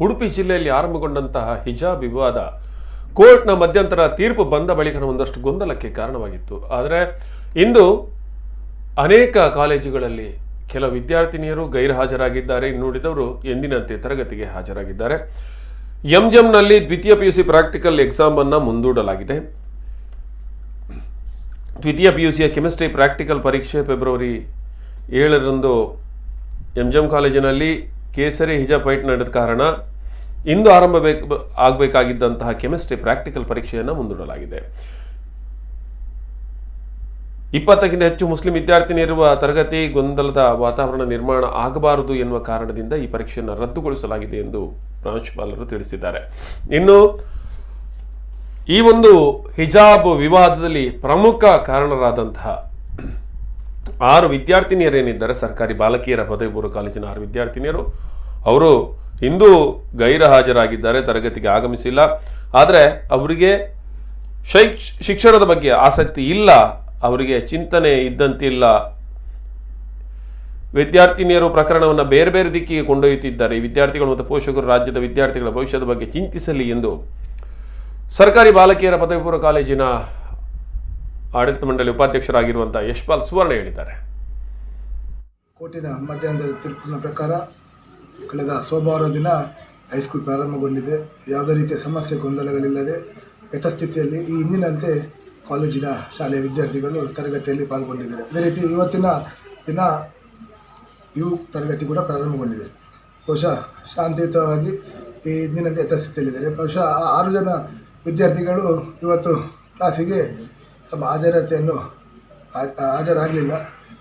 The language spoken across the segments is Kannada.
ಉಡುಪಿ ಜಿಲ್ಲೆಯಲ್ಲಿ ಆರಂಭಗೊಂಡಂತಹ ಹಿಜಾಬ್ ವಿವಾದ ಕೋರ್ಟ್ನ ಮಧ್ಯಂತರ ತೀರ್ಪು ಬಂದ ಬಳಿಕ ಒಂದಷ್ಟು ಗೊಂದಲಕ್ಕೆ ಕಾರಣವಾಗಿತ್ತು. ಆದರೆ ಇಂದು ಅನೇಕ ಕಾಲೇಜುಗಳಲ್ಲಿ ಕೆಲವು ವಿದ್ಯಾರ್ಥಿನಿಯರು ಗೈರುಹಾಜರಾಗಿದ್ದಾರೆ, ಇನ್ನುಳಿದವರು ಎಂದಿನಂತೆ ತರಗತಿಗೆ ಹಾಜರಾಗಿದ್ದಾರೆ. ಎಂಜಂನಲ್ಲಿ ದ್ವಿತೀಯ PUC ಪ್ರಾಕ್ಟಿಕಲ್ ಎಕ್ಸಾಮ್ ಅನ್ನು ಮುಂದೂಡಲಾಗಿದೆ. ದ್ವಿತೀಯ PUCಯ ಕೆಮಿಸ್ಟ್ರಿ ಪ್ರಾಕ್ಟಿಕಲ್ ಪರೀಕ್ಷೆ ಫೆಬ್ರವರಿ 7ರಂದು ಎಂಜಂ ಕಾಲೇಜಿನಲ್ಲಿ ಕೇಸರಿ ಹಿಜಾಬ್ ಫೈಟ್ ನಡೆದ ಕಾರಣ ಇಂದು ಆಗಬೇಕಾಗಿದ್ದಂತಹ ಕೆಮಿಸ್ಟ್ರಿ ಪ್ರಾಕ್ಟಿಕಲ್ ಪರೀಕ್ಷೆಯನ್ನು ಮುಂದೂಡಲಾಗಿದೆ. 20ಕ್ಕಿಂತ ಹೆಚ್ಚು ಮುಸ್ಲಿಂ ವಿದ್ಯಾರ್ಥಿನಿಯರುವ ತರಗತಿ ಗೊಂದಲದ ವಾತಾವರಣ ನಿರ್ಮಾಣ ಆಗಬಾರದು ಎನ್ನುವ ಕಾರಣದಿಂದ ಈ ಪರೀಕ್ಷೆಯನ್ನು ರದ್ದುಗೊಳಿಸಲಾಗಿದೆ ಎಂದು ಪ್ರಾಂಶುಪಾಲರು ತಿಳಿಸಿದ್ದಾರೆ. ಇನ್ನು ಈ ಒಂದು ಹಿಜಾಬ್ ವಿವಾದದಲ್ಲಿ ಪ್ರಮುಖ ಕಾರಣರಾದಂತಹ 6 ವಿದ್ಯಾರ್ಥಿನಿಯರೇನಿದ್ದಾರೆ, ಸರ್ಕಾರಿ ಬಾಲಕಿಯರ ಪದವಿ ಪೂರ್ವ ಕಾಲೇಜಿನ 6 ವಿದ್ಯಾರ್ಥಿನಿಯರು, ಅವರು ಇಂದು ಗೈರು ಹಾಜರಾಗಿದ್ದಾರೆ, ತರಗತಿಗೆ ಆಗಮಿಸಿಲ್ಲ. ಆದರೆ ಅವರಿಗೆ ಶಿಕ್ಷಣದ ಬಗ್ಗೆ ಆಸಕ್ತಿ ಇಲ್ಲ, ಅವರಿಗೆ ಚಿಂತನೆ ಇದ್ದಂತಿಲ್ಲ. ವಿದ್ಯಾರ್ಥಿನಿಯರು ಪ್ರಕರಣವನ್ನು ಬೇರೆ ಬೇರೆ ದಿಕ್ಕಿಗೆ ಕೊಂಡೊಯ್ಯುತ್ತಿದ್ದಾರೆ. ಈ ವಿದ್ಯಾರ್ಥಿಗಳು ಮತ್ತು ಪೋಷಕರು ರಾಜ್ಯದ ವಿದ್ಯಾರ್ಥಿಗಳ ಭವಿಷ್ಯದ ಬಗ್ಗೆ ಚಿಂತಿಸಲಿ ಎಂದು ಸರ್ಕಾರಿ ಬಾಲಕಿಯರ ಪದವಿ ಪೂರ್ವ ಕಾಲೇಜಿನ ಆಡಳಿತ ಮಂಡಳಿ ಉಪಾಧ್ಯಕ್ಷರಾಗಿರುವಂತಹ ಯಶ್ಪಾಲ್ ಸುವರ್ಣ ಹೇಳಿದ್ದಾರೆ. ಕೋರ್ಟಿನ ಮಧ್ಯಂತರ ತೀರ್ಪಿನ ಪ್ರಕಾರ ಕಳೆದ ಸೋಮವಾರ ದಿನ ಹೈಸ್ಕೂಲ್ ಪ್ರಾರಂಭಗೊಂಡಿದೆ. ಯಾವುದೇ ರೀತಿಯ ಸಮಸ್ಯೆ ಗೊಂದಲಗಳಿಲ್ಲದೆ ಯಥಾಸ್ಥಿತಿಯಲ್ಲಿ ಈ ಹಿಂದಿನಂತೆ ಕಾಲೇಜಿನ ಶಾಲೆಯ ವಿದ್ಯಾರ್ಥಿಗಳು ತರಗತಿಯಲ್ಲಿ ಪಾಲ್ಗೊಂಡಿದ್ದಾರೆ. ಅದೇ ರೀತಿ ಇವತ್ತಿನ ದಿನ PU ತರಗತಿ ಕೂಡ ಪ್ರಾರಂಭಗೊಂಡಿದೆ. ಬಹುಶಃ ಶಾಂತಿಯುತವಾಗಿ ಈ ಹಿಂದಿನಂತೆ ಯಥಾಸ್ಥಿತಿಯಲ್ಲಿದ್ದಾರೆ. ಬಹುಶಃ 6 ಜನ ವಿದ್ಯಾರ್ಥಿಗಳು ಇವತ್ತು ಕ್ಲಾಸಿಗೆ ತಮ್ಮ ಹಾಜರಾತಿಯನ್ನು ಹಾಜರಾಗಲಿಲ್ಲ.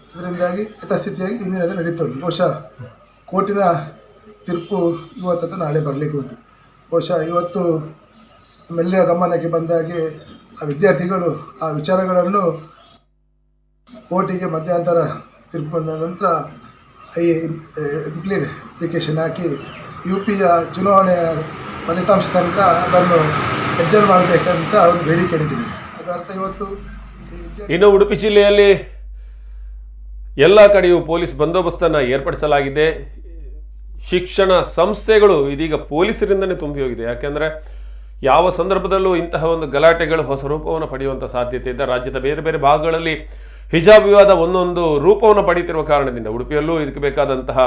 ಅದರಿಂದಾಗಿ ಯಥಾಸ್ಥಿತಿಯಾಗಿ ಹಿಂದಿನಂತೆ ನಡೀತಾ ಉಂಟು. ಬಹುಶಃ ಕೋರ್ಟಿನ ತೀರ್ಪು ಇವತ್ತು ನಾಳೆ ಬರಲಿಕ್ಕೆ ಉಂಟು. ಬಹುಶಃ ಇವತ್ತು ನಮ್ಮೆಲ್ಲರ ಗಮನಕ್ಕೆ ಬಂದಾಗೆ ಆ ವಿದ್ಯಾರ್ಥಿಗಳು ಆ ವಿಚಾರಗಳನ್ನು ಕೋರ್ಟಿಗೆ ಮಧ್ಯಂತರ ತೀರ್ಪಿನ ನಂತರ ಇಂಪ್ಲೀಡ್ ಅಪ್ಲಿಕೇಶನ್ ಹಾಕಿ UPಯ ಚುನಾವಣೆಯ ಫಲಿತಾಂಶ ತನಕ ಅದನ್ನು ಎಕ್ಸಾಮ್ ಮಾಡಬೇಕಂತ ಅವರು ಬೇಡಿಕೆ ನೀಡಿದ್ದಾರೆ. ಅದರ ಅರ್ಥ ಇವತ್ತು ಇನ್ನು ಉಡುಪಿ ಜಿಲ್ಲೆಯಲ್ಲಿ ಎಲ್ಲ ಕಡೆಯೂ ಪೊಲೀಸ್ ಬಂದೋಬಸ್ತನ್ನು ಏರ್ಪಡಿಸಲಾಗಿದೆ. ಶಿಕ್ಷಣ ಸಂಸ್ಥೆಗಳು ಇದೀಗ ಪೊಲೀಸರಿಂದನೇ ತುಂಬಿ ಹೋಗಿದೆ. ಯಾಕೆಂದರೆ ಯಾವ ಸಂದರ್ಭದಲ್ಲೂ ಇಂತಹ ಒಂದು ಗಲಾಟೆಗಳು ಹೊಸ ರೂಪವನ್ನು ಪಡೆಯುವಂಥ ಸಾಧ್ಯತೆ ಇದೆ. ರಾಜ್ಯದ ಬೇರೆ ಬೇರೆ ಭಾಗಗಳಲ್ಲಿ ಹಿಜಾಬ್ ವಿವಾದ ಒಂದೊಂದು ರೂಪವನ್ನು ಪಡೆಯುತ್ತಿರುವ ಕಾರಣದಿಂದ ಉಡುಪಿಯಲ್ಲೂ ಇದಕ್ಕೆ ಬೇಕಾದಂತಹ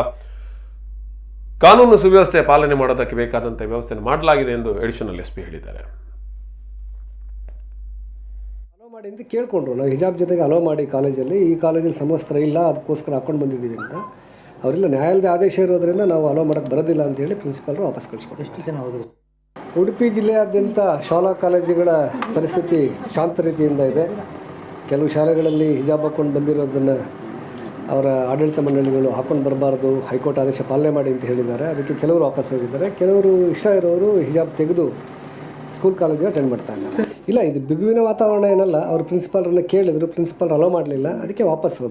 ಕಾನೂನು ಸುವ್ಯವಸ್ಥೆ ಪಾಲನೆ ಮಾಡೋದಕ್ಕೆ ಬೇಕಾದಂಥ ವ್ಯವಸ್ಥೆಯನ್ನು ಮಾಡಲಾಗಿದೆ ಎಂದು ಅಡಿಷನಲ್ SP ಹೇಳಿದ್ದಾರೆ. ಅಲೋ ಮಾಡಿ ಅಂತ ಕೇಳಿಕೊಂಡ್ರು. ನಾವು ಹಿಜಾಬ್ ಜೊತೆಗೆ ಅಲೋ ಮಾಡಿ ಕಾಲೇಜಲ್ಲಿ, ಈ ಕಾಲೇಜಲ್ಲಿ ಸಮವಸ್ತ್ರ ಇಲ್ಲ, ಅದಕ್ಕೋಸ್ಕರ ಹಾಕ್ಕೊಂಡು ಬಂದಿದ್ದೀವಿ ಅಂತ. ಅವರೆಲ್ಲ ನ್ಯಾಯಾಲಯದ ಆದೇಶ ಇರೋದರಿಂದ ನಾವು ಅಲೋ ಮಾಡೋಕ್ಕೆ ಬರೋದಿಲ್ಲ ಅಂತೇಳಿ ಪ್ರಿನ್ಸಿಪಾಲರು ವಾಪಸ್ ಕಳಿಸ್ಕೊಟ್ಟು. ಎಷ್ಟು ಜನ ಹೋದರು? ಉಡುಪಿ ಜಿಲ್ಲೆಯಾದ್ಯಂತ ಶಾಲಾ ಕಾಲೇಜುಗಳ ಪರಿಸ್ಥಿತಿ ಶಾಂತ ರೀತಿಯಿಂದ ಇದೆ. ಕೆಲವು ಶಾಲೆಗಳಲ್ಲಿ ಹಿಜಾಬ್ ಹಾಕ್ಕೊಂಡು ಬಂದಿರೋದನ್ನು ಅವರ ಆಡಳಿತ ಮಂಡಳಿಗಳು ಹಾಕ್ಕೊಂಡು ಬರಬಾರ್ದು, ಹೈಕೋರ್ಟ್ ಆದೇಶ ಪಾಲನೆ ಮಾಡಿ ಅಂತ ಹೇಳಿದ್ದಾರೆ. ಅದಕ್ಕೆ ಕೆಲವರು ವಾಪಸ್ ಹೋಗಿದ್ದಾರೆ. ಕೆಲವರು ಇಷ್ಟ ಇರೋರು ಹಿಜಾಬ್ ತೆಗೆದು ಸ್ಕೂಲ್ ಕಾಲೇಜಿಗೆ ಅಟೆಂಡ್ ಮಾಡ್ತಾ ಇದ್ದಾರೆ. ಇಲ್ಲ, ಇದು ಬಿಗುವಿನ ವಾತಾವರಣ ಏನಲ್ಲ. ಅವರು ಪ್ರಿನ್ಸಿಪಾಲ್ರನ್ನ ಕೇಳಿದರು, ಪ್ರಿನ್ಸಿಪಾಲ್ ಅಲೋ ಮಾಡಲಿಲ್ಲ, ಅದಕ್ಕೆ ವಾಪಸ್ ಹೋದರು.